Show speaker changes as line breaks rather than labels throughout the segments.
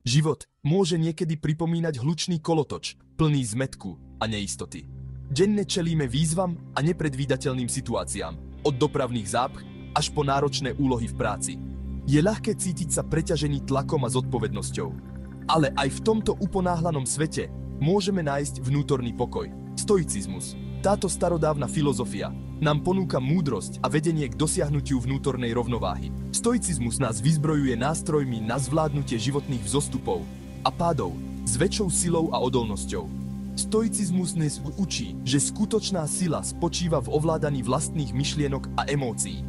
Život môže niekedy pripomínať hlučný kolotoč, plný zmätku a neistoty. Denne čelíme výzvam a nepredvídateľným situáciám, od dopravných zápch až po náročné úlohy v práci. Je ľahké cítiť sa preťažený tlakom a zodpovednosťou. Ale aj v tomto uponáhlanom svete môžeme nájsť vnútorný pokoj. Stoicizmus. Táto starodávna filozofia nám ponúka múdrosť a vedenie k dosiahnutiu vnútornej rovnováhy. Stoicizmus nás vyzbrojuje nástrojmi na zvládnutie životných vzostupov a pádov s väčšou silou a odolnosťou. Stoicizmus nás učí, že skutočná sila spočíva v ovládaní vlastných myšlienok a emócií.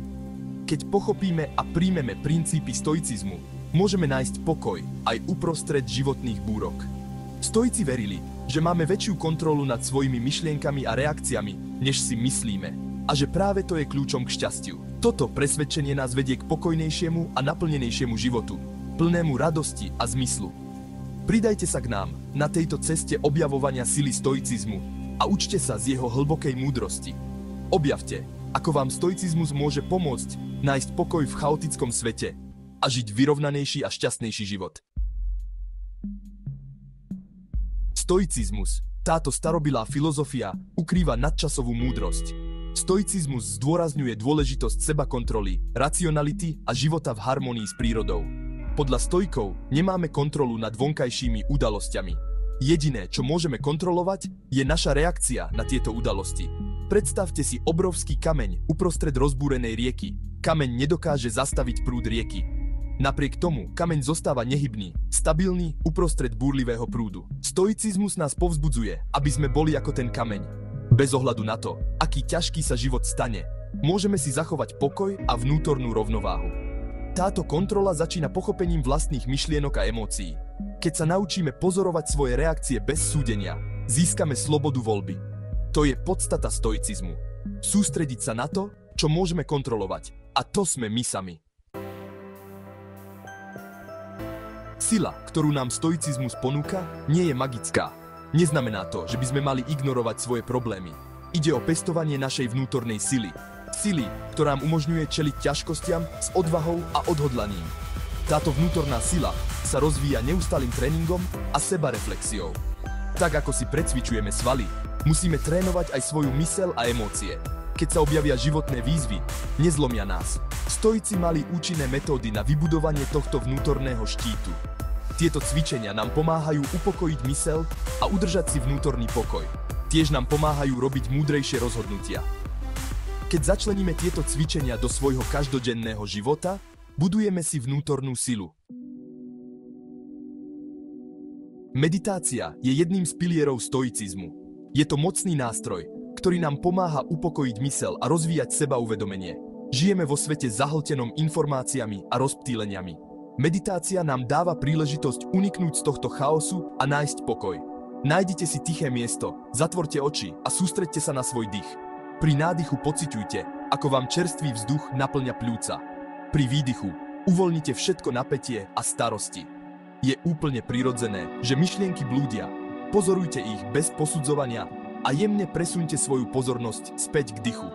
Keď pochopíme a príjmeme princípy stoicizmu, môžeme nájsť pokoj aj uprostred životných búrok. Stoici verili, že máme väčšiu kontrolu nad svojimi myšlienkami a reakciami, než si myslíme, a že práve to je kľúčom k šťastiu. Toto presvedčenie nás vedie k pokojnejšiemu a naplnenejšiemu životu, plnému radosti a zmyslu. Pridajte sa k nám na tejto ceste objavovania sily stoicizmu a učte sa z jeho hlbokej múdrosti. Objavte, ako vám stoicizmus môže pomôcť nájsť pokoj v chaotickom svete a žiť vyrovnanejší a šťastnejší život. Stoicizmus, táto starobilá filozofia, ukrýva nadčasovú múdrosť. Stoicizmus zdôrazňuje dôležitosť sebakontroly, racionality a života v harmonii s prírodou. Podľa stoikov nemáme kontrolu nad vonkajšími udalosťami. Jediné, čo môžeme kontrolovať, je naša reakcia na tieto udalosti. Predstavte si obrovský kameň uprostred rozbúrenej rieky. Kameň nedokáže zastaviť prúd rieky. Napriek tomu, kameň zostáva nehybný, stabilný uprostred búrlivého prúdu. Stoicizmus nás povzbudzuje, aby sme boli ako ten kameň. Bez ohľadu na to, aký ťažký sa život stane, môžeme si zachovať pokoj a vnútornú rovnováhu. Táto kontrola začína pochopením vlastných myšlienok a emócií. Keď sa naučíme pozorovať svoje reakcie bez súdenia, získame slobodu voľby. To je podstata stoicizmu. Sústrediť sa na to, čo môžeme kontrolovať. A to sme my sami. Sila, ktorú nám stoicizmus ponúka, nie je magická. Neznamená to, že by sme mali ignorovať svoje problémy. Ide o pestovanie našej vnútornej sily. Sily, ktorá nám umožňuje čeliť ťažkostiam s odvahou a odhodlaním. Táto vnútorná sila sa rozvíja neustálým tréningom a sebareflexiou. Tak ako si precvičujeme svaly, musíme trénovať aj svoju myseľ a emócie. Keď sa objavia životné výzvy, nezlomia nás. Stoici mali účinné metódy na vybudovanie tohto vnútorného štítu. Tieto cvičenia nám pomáhajú upokojiť myseľ a udržať si vnútorný pokoj. Tiež nám pomáhajú robiť múdrejšie rozhodnutia. Keď začleníme tieto cvičenia do svojho každodenného života, budujeme si vnútornú silu. Meditácia je jedným z pilierov stoicizmu. Je to mocný nástroj, ktorý nám pomáha upokojiť myseľ a rozvíjať sebauvedomenie. Žijeme vo svete zahltenom informáciami a rozptýleniami. Meditácia nám dáva príležitosť uniknúť z tohto chaosu a nájsť pokoj. Nájdite si tiché miesto, zatvorte oči a sústreďte sa na svoj dých. Pri nádychu pociťujte, ako vám čerstvý vzduch naplňa pľúca. Pri výdychu uvoľnite všetko napätie a starosti. Je úplne prirodzené, že myšlienky blúdia. Pozorujte ich bez posudzovania a jemne presuňte svoju pozornosť späť k dychu.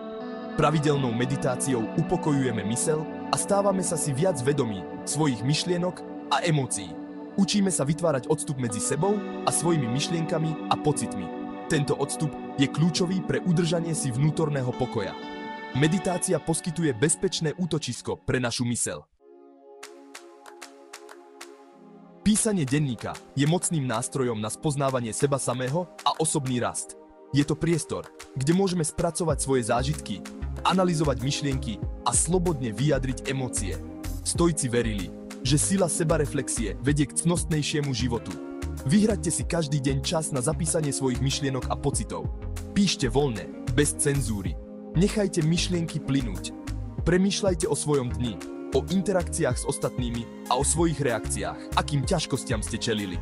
Pravidelnou meditáciou upokojujeme myseľ a stávame sa si viac vedomí svojich myšlienok a emócií. Učíme sa vytvárať odstup medzi sebou a svojimi myšlienkami a pocitmi. Tento odstup je kľúčový pre udržanie si vnútorného pokoja. Meditácia poskytuje bezpečné útočisko pre našu myseľ. Písanie denníka je mocným nástrojom na spoznávanie seba samého a osobný rast. Je to priestor, kde môžeme spracovať svoje zážitky, analyzovať myšlienky a slobodne vyjadriť emócie. Stoici verili, že sila sebareflexie vedie k cnostnejšiemu životu. Vyhraďte si každý deň čas na zapísanie svojich myšlienok a pocitov. Píšte voľne, bez cenzúry. Nechajte myšlienky plynúť. Premýšľajte o svojom dni, o interakciách s ostatnými a o svojich reakciách, akým ťažkostiam ste čelili.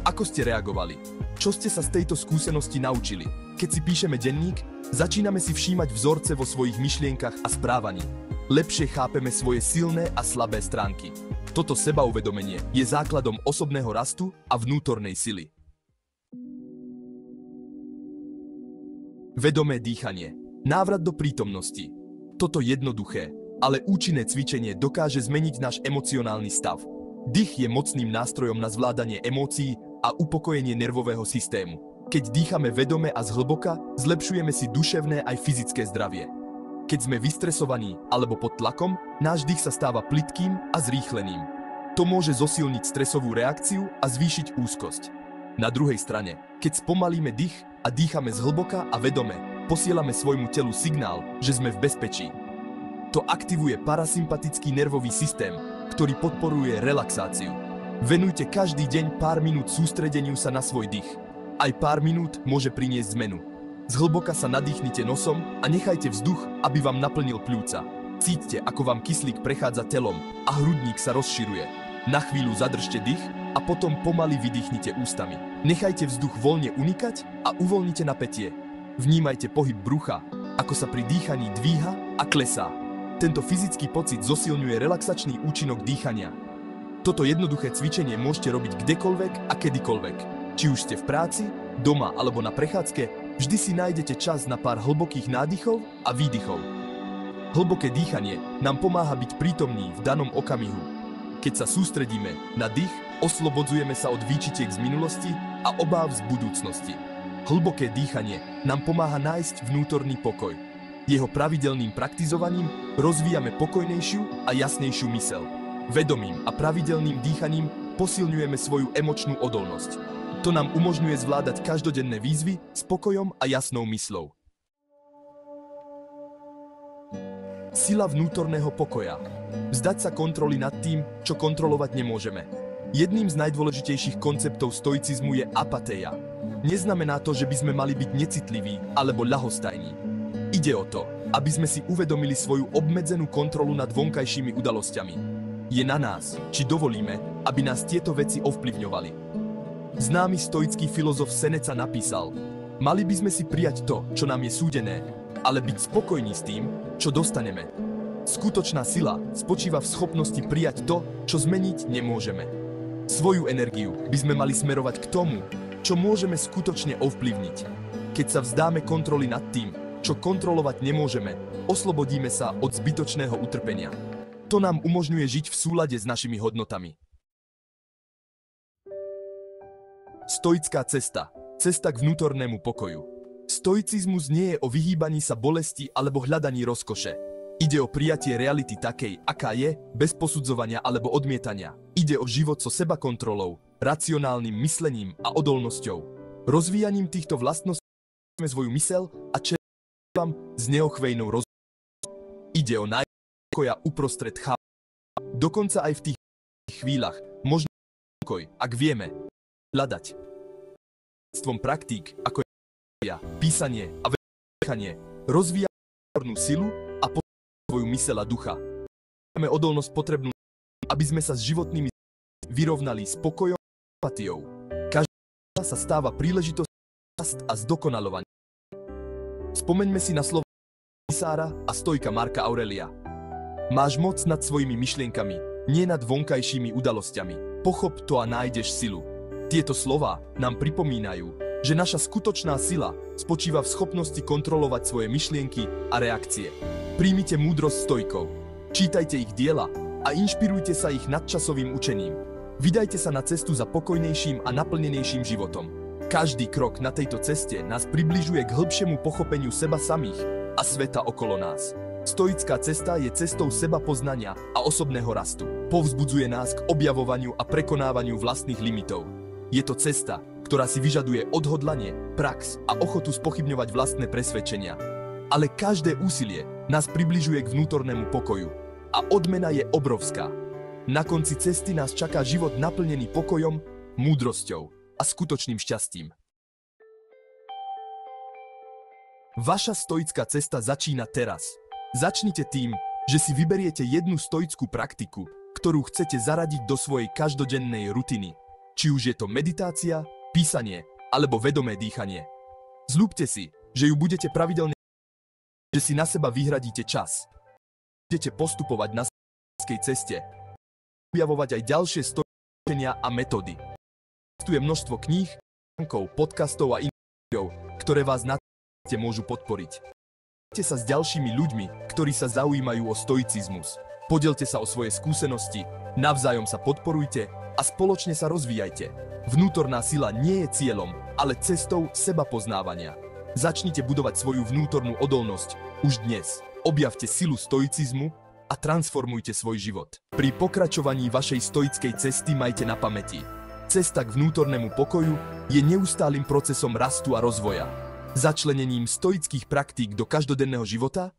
Ako ste reagovali? Čo ste sa z tejto skúsenosti naučili? Keď si píšeme denník, začíname si všímať vzorce vo svojich myšlienkach a správaní. Lepšie chápeme svoje silné a slabé stránky. Toto sebauvedomenie je základom osobného rastu a vnútornej sily. Vedomé dýchanie. Návrat do prítomnosti. Toto jednoduché, ale účinné cvičenie dokáže zmeniť náš emocionálny stav. Dých je mocným nástrojom na zvládanie emócií a upokojenie nervového systému. Keď dýchame vedome a zhlboka, zlepšujeme si duševné aj fyzické zdravie. Keď sme vystresovaní alebo pod tlakom, náš dých sa stáva plytkým a zrýchleným. To môže zosilniť stresovú reakciu a zvýšiť úzkosť. Na druhej strane, keď spomalíme dých a dýchame zhlboka a vedome, posielame svojmu telu signál, že sme v bezpečí. To aktivuje parasympatický nervový systém, ktorý podporuje relaxáciu. Venujte každý deň pár minút sústredeniu sa na svoj dých. Aj pár minút môže priniesť zmenu. Zhlboka sa nadýchnite nosom a nechajte vzduch, aby vám naplnil pľúca. Cíťte, ako vám kyslík prechádza telom a hrudník sa rozširuje. Na chvíľu zadržte dých a potom pomaly vydýchnite ústami. Nechajte vzduch voľne unikať a uvoľnite napätie. Vnímajte pohyb brucha, ako sa pri dýchaní dvíha a klesá. Tento fyzický pocit zosilňuje relaxačný účinok dýchania. Toto jednoduché cvičenie môžete robiť kdekoľvek a kedykoľvek. Či už ste v práci, doma alebo na prechádzke, vždy si nájdete čas na pár hlbokých nádychov a výdychov. Hlboké dýchanie nám pomáha byť prítomní v danom okamihu. Keď sa sústredíme na dých, oslobodzujeme sa od výčitiek z minulosti a obáv z budúcnosti. Hlboké dýchanie nám pomáha nájsť vnútorný pokoj. Jeho pravidelným praktizovaním rozvíjame pokojnejšiu a jasnejšiu myseľ. Vedomým a pravidelným dýchaním posilňujeme svoju emočnú odolnosť. To nám umožňuje zvládať každodenné výzvy s pokojom a jasnou mysľou. Sila vnútorného pokoja. Vzdať sa kontroly nad tým, čo kontrolovať nemôžeme. Jedným z najdôležitejších konceptov stoicizmu je apatéia. Neznamená to, že by sme mali byť necitliví alebo ľahostajní. Ide o to, aby sme si uvedomili svoju obmedzenú kontrolu nad vonkajšími udalosťami. Je na nás, či dovolíme, aby nás tieto veci ovplyvňovali. Známy stoický filozof Seneca napísal: mali by sme si prijať to, čo nám je súdené, ale byť spokojní s tým, čo dostaneme. Skutočná sila spočíva v schopnosti prijať to, čo zmeniť nemôžeme. Svoju energiu by sme mali smerovať k tomu, čo môžeme skutočne ovplyvniť. Keď sa vzdáme kontroly nad tým, čo kontrolovať nemôžeme, oslobodíme sa od zbytočného utrpenia. To nám umožňuje žiť v súlade s našimi hodnotami. Stoická cesta. Cesta k vnútornému pokoju. Stoicizmus nie je o vyhýbaní sa bolesti alebo hľadaní rozkoše. Ide o prijatie reality takej, aká je, bez posudzovania alebo odmietania. Ide o život so sebakontrolou, racionálnym myslením a odolnosťou. Rozvíjaním týchto vlastností svoju myseľ a s neochvejnou rozhodnosťou. Ide o pokoja uprostred chaosu. Dokonca aj v tých chvíľach možno pokoj, ak vieme hľadať. Stvom praktík, ako je písanie a dýchanie, rozvíja vnútornú silu a svoju myseľ a ducha. Máme odolnosť potrebnú, aby sme sa s životnými vyrovnali s pokojom a empatiou. Každá sa stáva príležitosťou a zdokonaľovania. Spomeňme si na slova Pisára a stoika Marka Aurelia. Máš moc nad svojimi myšlienkami, nie nad vonkajšími udalosťami. Pochop to a nájdeš silu. Tieto slová nám pripomínajú, že naša skutočná sila spočíva v schopnosti kontrolovať svoje myšlienky a reakcie. Príjmite múdrosť stoikov, čítajte ich diela a inšpirujte sa ich nadčasovým učením. Vydajte sa na cestu za pokojnejším a naplnenejším životom. Každý krok na tejto ceste nás približuje k hĺbšiemu pochopeniu seba samých a sveta okolo nás. Stoická cesta je cestou seba poznania a osobného rastu. Povzbudzuje nás k objavovaniu a prekonávaniu vlastných limitov. Je to cesta, ktorá si vyžaduje odhodlanie, prax a ochotu spochybňovať vlastné presvedčenia. Ale každé úsilie nás približuje k vnútornému pokoju. A odmena je obrovská. Na konci cesty nás čaká život naplnený pokojom, múdrosťou a skutočným šťastím. Vaša stoická cesta začína teraz. Začnite tým, že si vyberiete jednu stoickú praktiku, ktorú chcete zaradiť do svojej každodennej rutiny. Či už je to meditácia, písanie alebo vedomé dýchanie. Zľúbte si, že ju budete pravidelne, že si na seba vyhradíte čas. Budete postupovať na stoickej ceste, objavovať aj ďalšie stoické a metódy. Existuje množstvo kníh, podcastov a interviú, ktoré vás na môžu podporiť. Stretnite sa s ďalšími ľuďmi, ktorí sa zaujímajú o stoicizmus. Podelte sa o svoje skúsenosti, navzájom sa podporujte a spoločne sa rozvíjajte. Vnútorná sila nie je cieľom, ale cestou seba poznávania. Začnite budovať svoju vnútornú odolnosť už dnes. Objavte silu stoicizmu a transformujte svoj život. Pri pokračovaní vašej stoickej cesty majte na pamäti: cesta k vnútornému pokoju je neustálym procesom rastu a rozvoja. Začlenením stoických praktík do každodenného života